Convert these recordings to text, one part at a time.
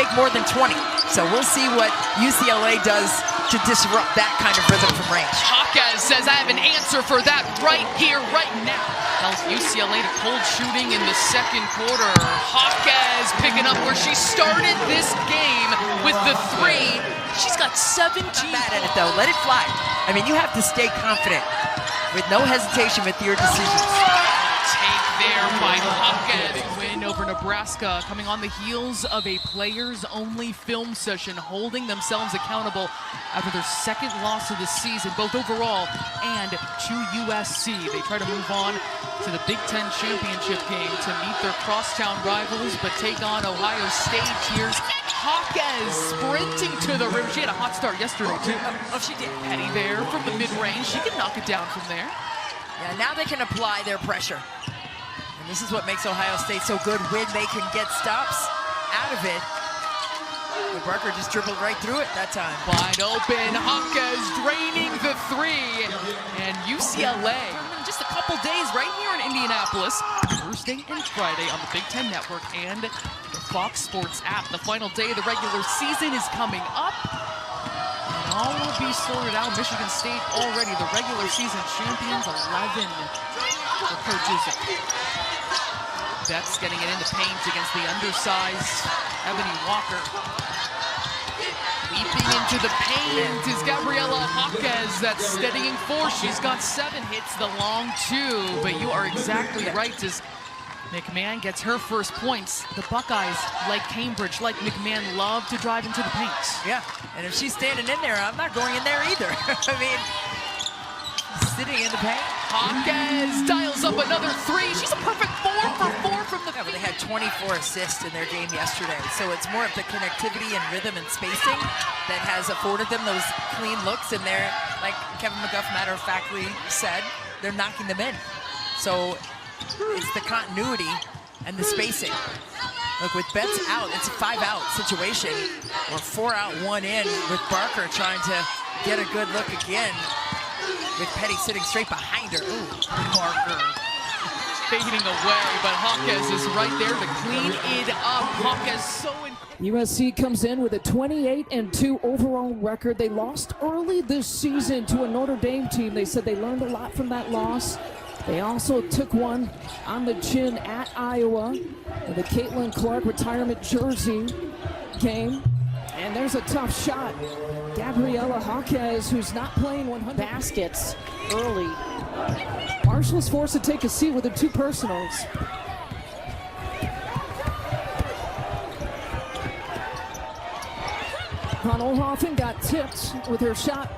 make more than 20. So we'll see what UCLA does to disrupt that kind of rhythm from range. Jaquez says, I have an answer for that right here, right now. Tells UCLA to cold shooting in the second quarter. Jaquez picking up where she started this game with the three. She's got 17. Not bad at it though, let it fly. I mean, you have to stay confident with no hesitation with your decisions. Take there by Jaquez. Win over Nebraska coming on the heels of a players-only film session, holding themselves accountable after their second loss of the season, both overall and to USC. They try to move on to the Big Ten championship game to meet their crosstown rivals, but take on Ohio State. Here's Jaquez sprinting to the rim. She had a hot start yesterday, too. Oh, she did. Petty there from the mid-range. She can knock it down from there. Yeah, now they can apply their pressure. And this is what makes Ohio State so good when they can get stops out of it. But Barker just dribbled right through it that time. Wide open, Jaquez draining the three. And UCLA, in just a couple days right here in Indianapolis, Thursday and Friday on the Big Ten Network and the Fox Sports app. The final day of the regular season is coming up. And all will be sorted out. Michigan State already the regular season champions, 11 for coaches. Betts getting it into paint against the undersized Ebony Walker. Leaping into the paint is Gabriela Jaquez. That's steadying four. She's got 7 hits, the long 2. But you are exactly right. As McMahon gets her first points, the Buckeyes, like Cambridge, like McMahon, love to drive into the paint. Yeah, and if she's standing in there, I'm not going in there either. I mean, sitting in the paint. Jaquez dials up another 3. She's a perfect 4 for 4 from the Yeah, but they had 24 assists in their game yesterday. So it's more of the connectivity and rhythm and spacing that has afforded them those clean looks. And they're, like Kevin McGuff matter-of-factly said, they're knocking them in. So it's the continuity and the spacing. Look, with Betts out, it's a 5-out situation. Or 4 out, 1 in, with Barker trying to get a good look again, with Petty sitting straight behind her. Ooh, Barker fading away, but Jaquez is right there to clean it up. Jaquez so USC comes in with a 28-2 overall record. They lost early this season to a Notre Dame team. They said they learned a lot from that loss. They also took one on the chin at Iowa in the Caitlin Clark retirement jersey game. And there's a tough shot. Gabriela Jaquez, who's not playing 100 baskets early. Marshall's forced to take a seat with the 2 personals. Von Oelhoffen got tipped with her shot.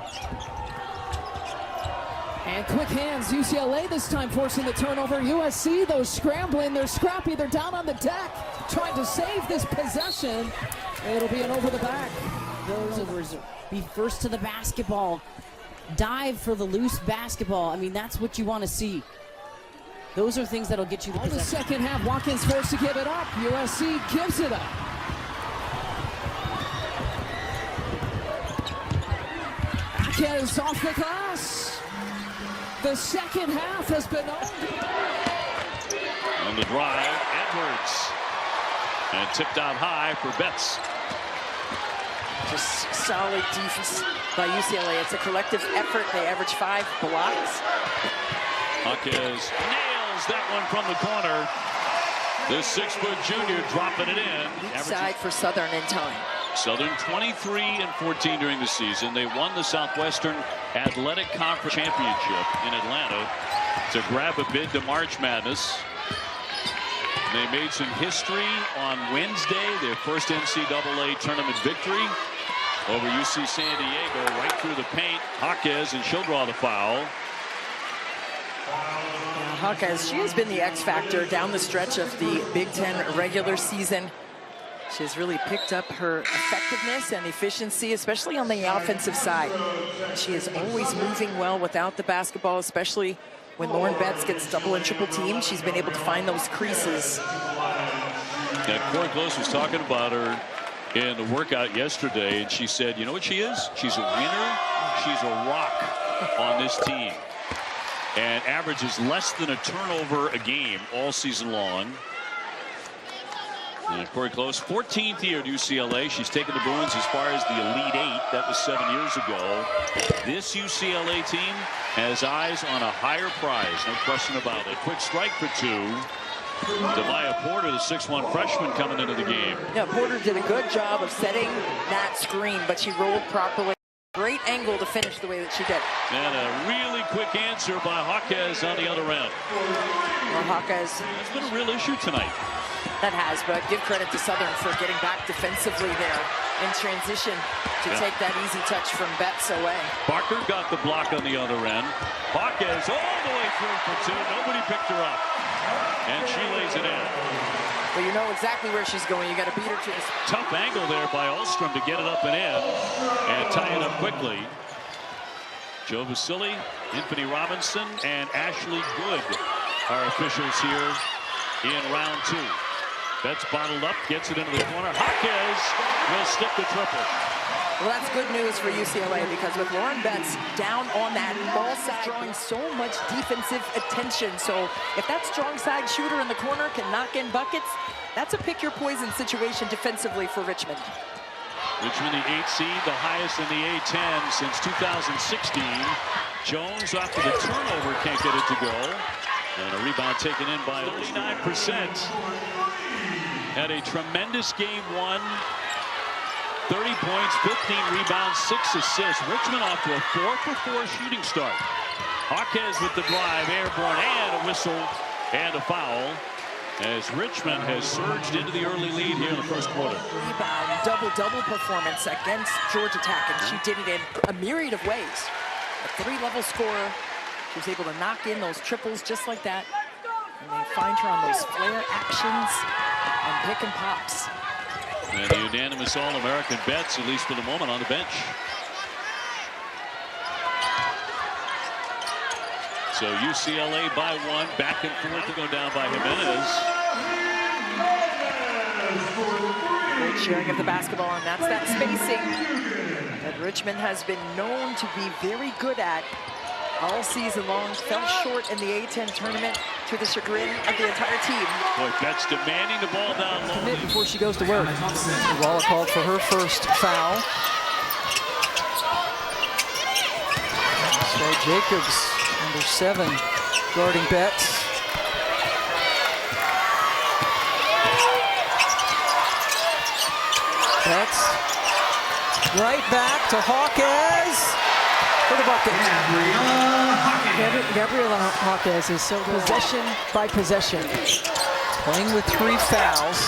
And quick hands, UCLA this time forcing the turnover. USC, though, scrambling. They're scrappy. They're down on the deck trying to save this possession. It'll be an over the back. Those be first to the basketball. Dive for the loose basketball. I mean, that's what you want to see. Those are things that'll get you the possession. The second half, Watkins forced to give it up. USC gives it up. Jaquez off the glass. The second half has been owned. On the drive, Edwards. And tipped out high for Betts. Just solid defense by UCLA. It's a collective effort. They average 5 blocks. Jaquez nails that one from the corner. This 6-foot junior dropping it in. Weak side for Southern in time. Southern 23-14 during the season. They won the Southwestern Athletic Conference Championship in Atlanta to grab a bid to March Madness. They made some history on Wednesday, their first NCAA tournament victory over UC San Diego, right through the paint. Jaquez, and she'll draw the foul. Jaquez, she has been the X factor down the stretch of the Big Ten regular season. She has really picked up her effectiveness and efficiency, especially on the offensive side. She is always moving well without the basketball, especially when Lauren Betts gets double and triple teamed. She's been able to find those creases. Yeah, Corey Close was talking about her in the workout yesterday, and she said, you know what she is? She's a winner. She's a rock on this team. And averages less than a turnover a game all season long. And Corey Close, 14th year at UCLA. She's taken the Bruins as far as the Elite Eight. That was 7 years ago. This UCLA team has eyes on a higher prize, no question about it. Quick strike for two. Demaya Porter, the 6'1" freshman, coming into the game. Yeah, Porter did a good job of setting that screen, but she rolled properly. Great angle to finish the way that she did. And a really quick answer by Jaquez on the other end. Well, Jaquez, That's been a real issue tonight. that has, but give credit to Southern for getting back defensively there in transition to take that easy touch from Betts away. Barker got the block on the other end. Jaquez all the way through for two. Nobody picked her up. And she lays it in. But you know exactly where she's going. You got to beat her to this. Tough angle there by Ahlstrom to get it up and in and tie it up quickly. Joe Vasili, Anthony Robinson, and Ashley Good are officials here in round two. Betts bottled up, gets it into the corner. Jaquez will stick the triple. Well, that's good news for UCLA because with Lauren Betts down on that ball side, drawing so much defensive attention. So if that strong side shooter in the corner can knock in buckets, that's a pick your poison situation defensively for Richmond. Richmond, the 8th seed, the highest in the A10 since 2016. Jones after the turnover can't get it to go. And a rebound taken in by 39%. Had a tremendous game one. 30 points, 15 rebounds, 6 assists. Richmond off to a 4-for-4 shooting start. Jaquez with the drive, airborne, and a whistle and a foul as Richmond has surged into the early lead here in the first quarter. Rebound, double-double performance against Georgia Tech, and she did it in a myriad of ways. A 3-level scorer. She was able to knock in those triples just like that. And they find her on those flare actions and pick and pops. And the unanimous All-American Betts, at least for the moment, on the bench. So UCLA by 1, back and forth to go down by Jimenez. Great sharing of the basketball, and that's that spacing that Richmond has been known to be very good at all season long. Fell short in the A10 tournament to the chagrin of the entire team. Boy, Betts demanding the ball down low. Commit before she goes to work. Waller called for her first foul. So Jacobs, number 7, guarding Betts. Betts right back to Jaquez for the bucket. Gabriela Jaquez is so good. Possession by possession. Playing with 3 fouls.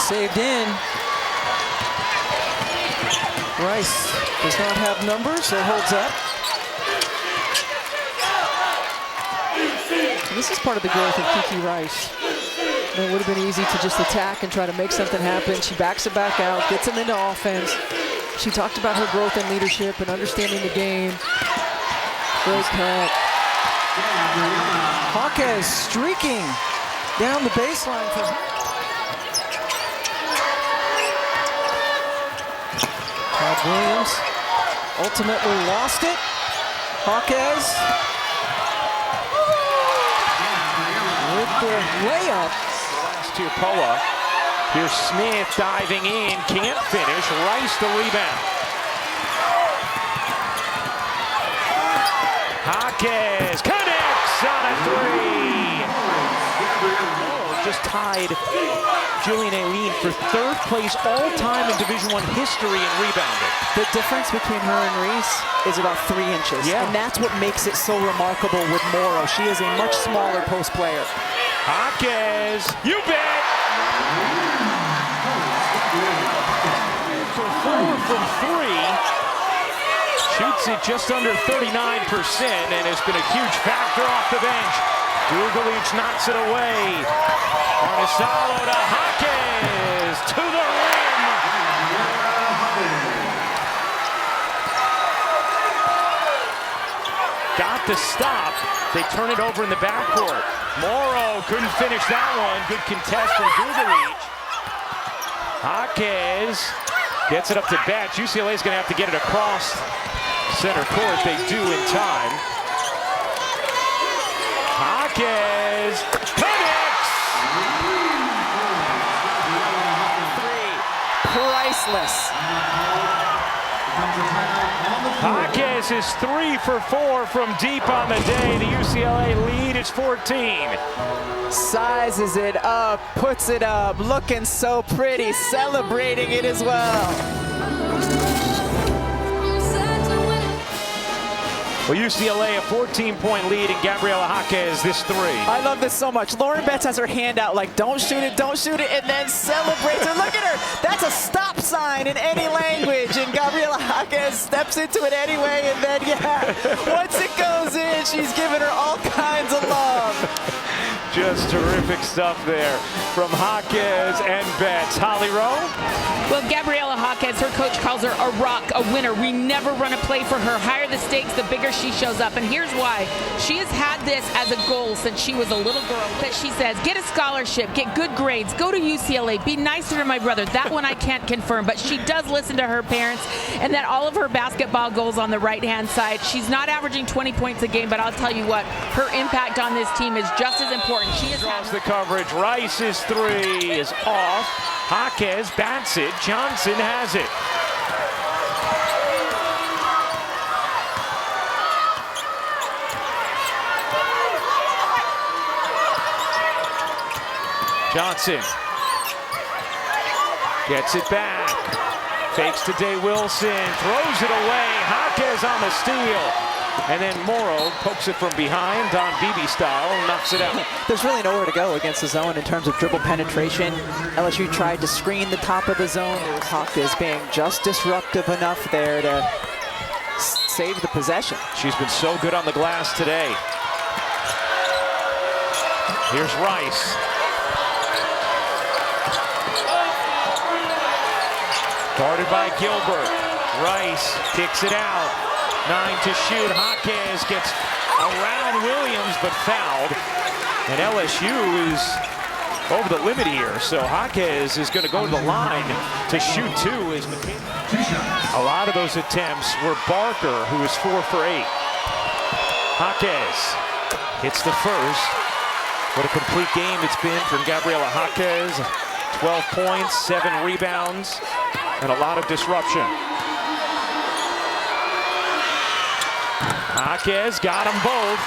Saved in. Rice does not have numbers, so holds up. This is part of the growth of Kiki Rice. It would have been easy to just attack and try to make something happen. She backs it back out, gets him into offense. She talked about her growth in leadership and understanding the game. Great cut. Jaquez streaking down the baseline for her. Todd Williams ultimately lost it. Jaquez with the layup. To Poa. Here's Smith diving in, can't finish. Rice the rebound. Jaquez connects on a 3. Oh, just tied Julian Aileen for 3rd place all-time in Division I history in rebounding. The difference between her and Reese is about 3 inches. Yeah. And that's what makes it so remarkable with Morrow. She is a much smaller post player. Jaquez, you bet! For 4 from 3. Shoots it just under 39%, and has been a huge factor off the bench. Dugalich knocks it away. Arnisalo to Jaquez, to the rim. Got the stop. They turn it over in the backcourt. Morrow couldn't finish that one. Good contest from Dugalich. Jaquez gets it up to Betts. UCLA's going to have to get it across center court. They do in time. Jaquez connects. priceless. Jaquez is 3 for 4 from deep on the day. The UCLA lead is 14. Sizes it up, puts it up, looking so pretty, celebrating it as well. Well, UCLA a 14-point lead, and Gabriela Jaquez this 3. I love this so much. Lauren Betts has her hand out like, don't shoot it, and then celebrates it. Look at her. That's a stop sign in any language, and Gabriela Jaquez steps into it anyway, and then, once it goes in, she's giving her all kinds of love. Just terrific stuff there from Jaquez and Betts. Holly Rowe? Well, Gabriela Jaquez, her coach calls her a rock, a winner. We never run a play for her. Higher the stakes, the bigger she shows up. And here's why. She has had this as a goal since she was a little girl. That she says, get a scholarship, get good grades, go to UCLA, be nicer to my brother. That one I can't confirm, but she does listen to her parents, and that all of her basketball goals on the right-hand side. She's not averaging 20 points a game, but I'll tell you what, her impact on this team is just as important. She is Draws the coverage. Rice's 3 is off. Jaquez bats it. Johnson has it. Johnson gets it back. Fakes to Day Wilson. Throws it away. Jaquez on the steal. And then Morrow pokes it from behind, Don Beebe style, knocks it out. There's really nowhere to go against the zone in terms of dribble penetration. LSU tried to screen the top of the zone. Jaquez being just disruptive enough there to save the possession. She's been so good on the glass today. Here's Rice. Guarded by Gilbert. Rice kicks it out. 9 to shoot. Jaquez gets around Williams, but fouled. And LSU is over the limit here. So Jaquez is going to go to the line to shoot 2. A lot of those attempts were Barker, who was 4 for 8. Jaquez hits the first. What a complete game it's been from Gabriela Jaquez. 12 points, 7 rebounds, and a lot of disruption. Jaquez got them both.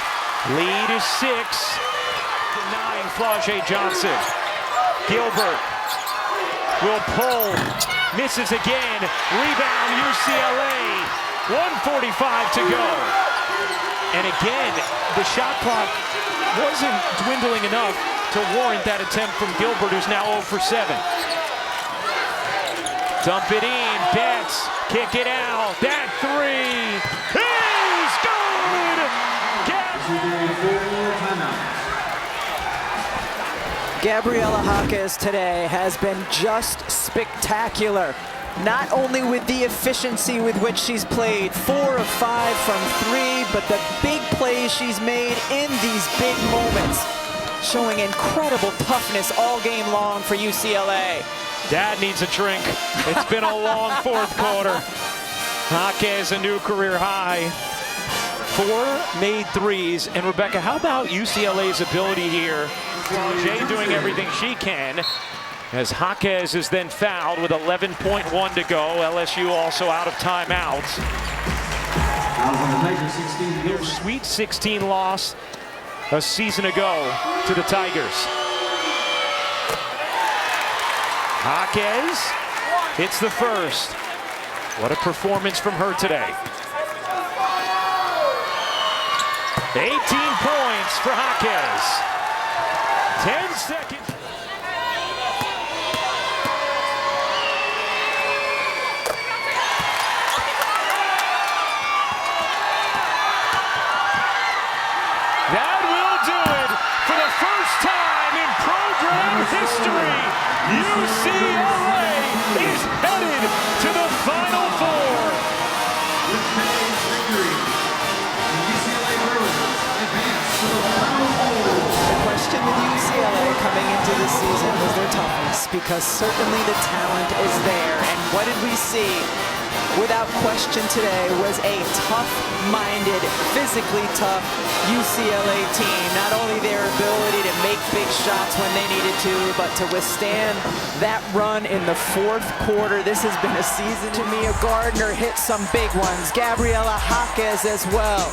Lead is 6 to 9. Flau'jae Johnson. Gilbert will pull. Misses again. Rebound UCLA. 1:45 to go. And again, the shot clock wasn't dwindling enough to warrant that attempt from Gilbert, who's now 0 for 7. Dump it in. Betts. Kick it out. That 3. Gabriela Jaquez today has been just spectacular. Not only with the efficiency with which she's played, 4 of 5 from 3, but the big plays she's made in these big moments, showing incredible toughness all game long for UCLA. Dad needs a drink. It's been a long 4th quarter. Jaquez a new career high. 4 made 3s. And Rebecca, how about UCLA's ability here? Jay doing everything she can, as Jaquez is then fouled with 11.1 to go. LSU also out of timeouts. Their Sweet 16 loss a season ago to the Tigers. Jaquez hits the first. What a performance from her today. 18 points for Jaquez. 10 seconds. That will do it for the first time in program history. UCLA is headed to the Final Four. With today's victory, the UCLA Bruins advance to the Final Four. The question with UCLA coming into this season was their toughness, because certainly the talent is there. And what did we see without question today, was a tough-minded, physically tough UCLA team. Not only their ability to make big shots when they needed to, but to withstand that run in the fourth quarter. This has been a season. Tamia Gardner hit some big ones. Gabriela Jaquez as well.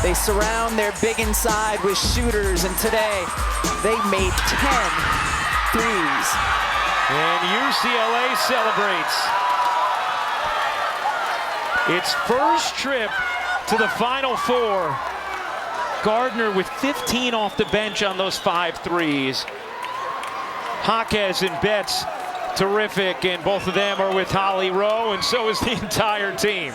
They surround their big inside with shooters, and today they made 10 threes. And UCLA celebrates its first trip to the Final Four. Gardner with 15 off the bench on those 5 threes. Jaquez and Betts, terrific, and both of them are with Holly Rowe, and so is the entire team.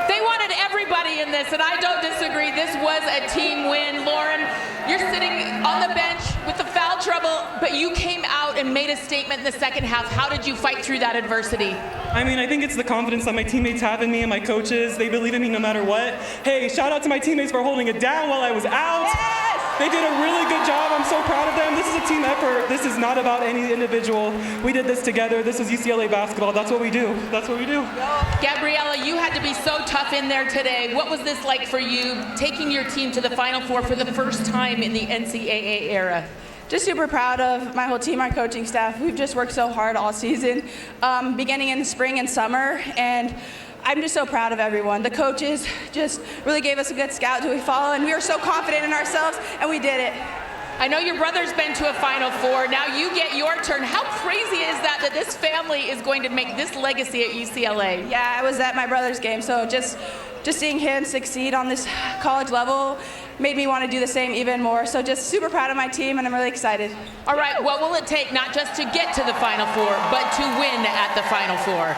They wanted everybody in this, and I don't disagree. This was a team win. Lauren, you're sitting on the bench with the foul trouble, but you came out and made a statement in the second half. How did you fight through that adversity? I mean, I think it's the confidence that my teammates have in me and my coaches. They believe in me no matter what. Hey, shout out to my teammates for holding it down while I was out. Yes! They did a really good job. I'm so proud of them. This is a team effort. This is not about any individual. We did this together. This is UCLA basketball. That's what we do. That's what we do. Gabriela, you had to be so tough in there today. What was this like for you, taking your team to the Final Four for the first time in the NCAA era? Just super proud of my whole team, our coaching staff. We've just worked so hard all season, beginning in the spring and summer, and I'm just so proud of everyone. The coaches just really gave us a good scout to follow, and we were so confident in ourselves, and we did it. I know your brother's been to a Final Four. Now you get your turn. How crazy is that this family is going to make this legacy at UCLA? Yeah, I was at my brother's game, so just seeing him succeed on this college level made me want to do the same even more. So just super proud of my team, and I'm really excited. All right, what will it take not just to get to the Final Four, but to win at the Final Four?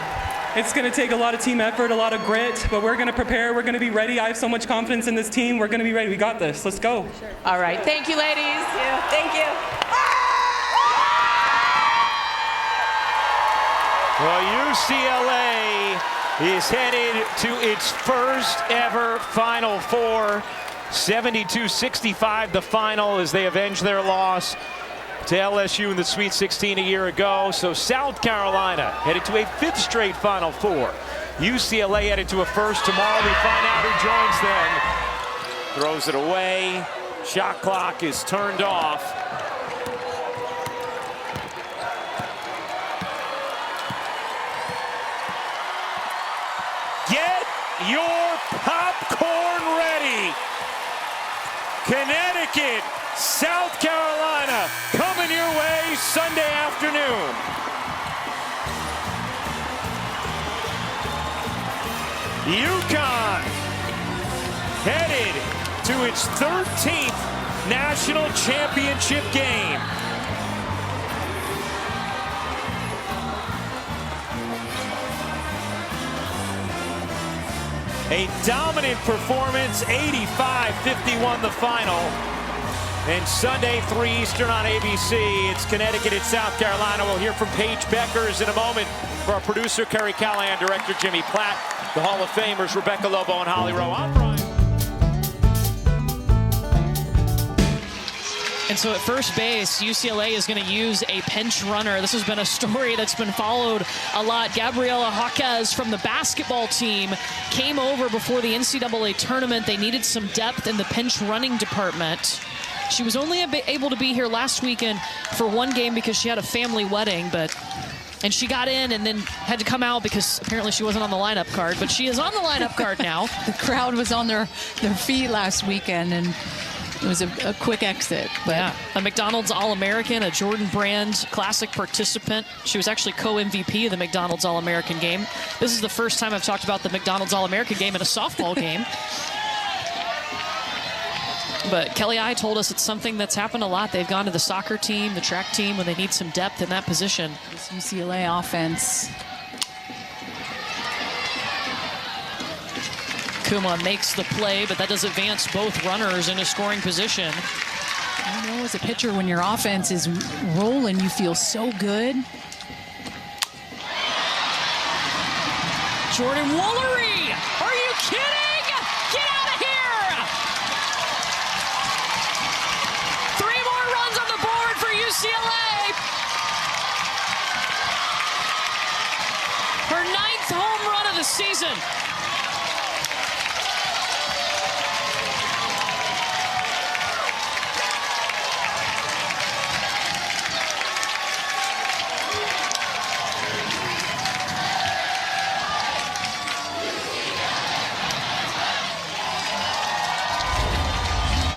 It's going to take a lot of team effort, a lot of grit, but we're going to prepare. We're going to be ready. I have so much confidence in this team. We're going to be ready. We got this. Let's go. Sure. All right. Thank you, ladies. Thank you. Well, UCLA is headed to its first ever Final Four. 72-65 the final as they avenge their loss to LSU in the Sweet 16 a year ago. So South Carolina headed to a 5th straight Final Four. UCLA headed to a first. Tomorrow we find out who joins them. Throws it away. Shot clock is turned off. Get your popcorn ready. Connecticut, South Carolina, coming your way Sunday afternoon. UConn headed to its 13th national championship game. A dominant performance, 85-51 the final. And Sunday, 3 Eastern on ABC. It's Connecticut at South Carolina. We'll hear from Paige Beckers in a moment. For our producer, Kerry Callahan, director Jimmy Platt, the Hall of Famers, Rebecca Lobo and Holly Rowe. I'm Brian. And so at first base, UCLA is going to use a pinch runner. This has been a story that's been followed a lot. Gabriela Jaquez from the basketball team came over before the NCAA tournament. They needed some depth in the pinch running department. She was only able to be here last weekend for one game because she had a family wedding, and she got in and then had to come out because apparently she wasn't on the lineup card, but she is on the lineup card now. The crowd was on their feet last weekend, and it was a quick exit. But yeah, a McDonald's All-American, a Jordan Brand Classic participant. She was actually co-MVP of the McDonald's All-American game. This is the first time I've talked about the McDonald's All-American game in a softball game. But Kelly I told us it's something that's happened a lot. They've gone to the soccer team, the track team, when they need some depth in that position. this UCLA offense. Kuma makes the play, but that does advance both runners into scoring position. I know as a pitcher, when your offense is rolling, you feel so good. Jordan Woolery! Are you kidding? Get out of here! 3 more runs on the board for UCLA. Her 9th home run of the season.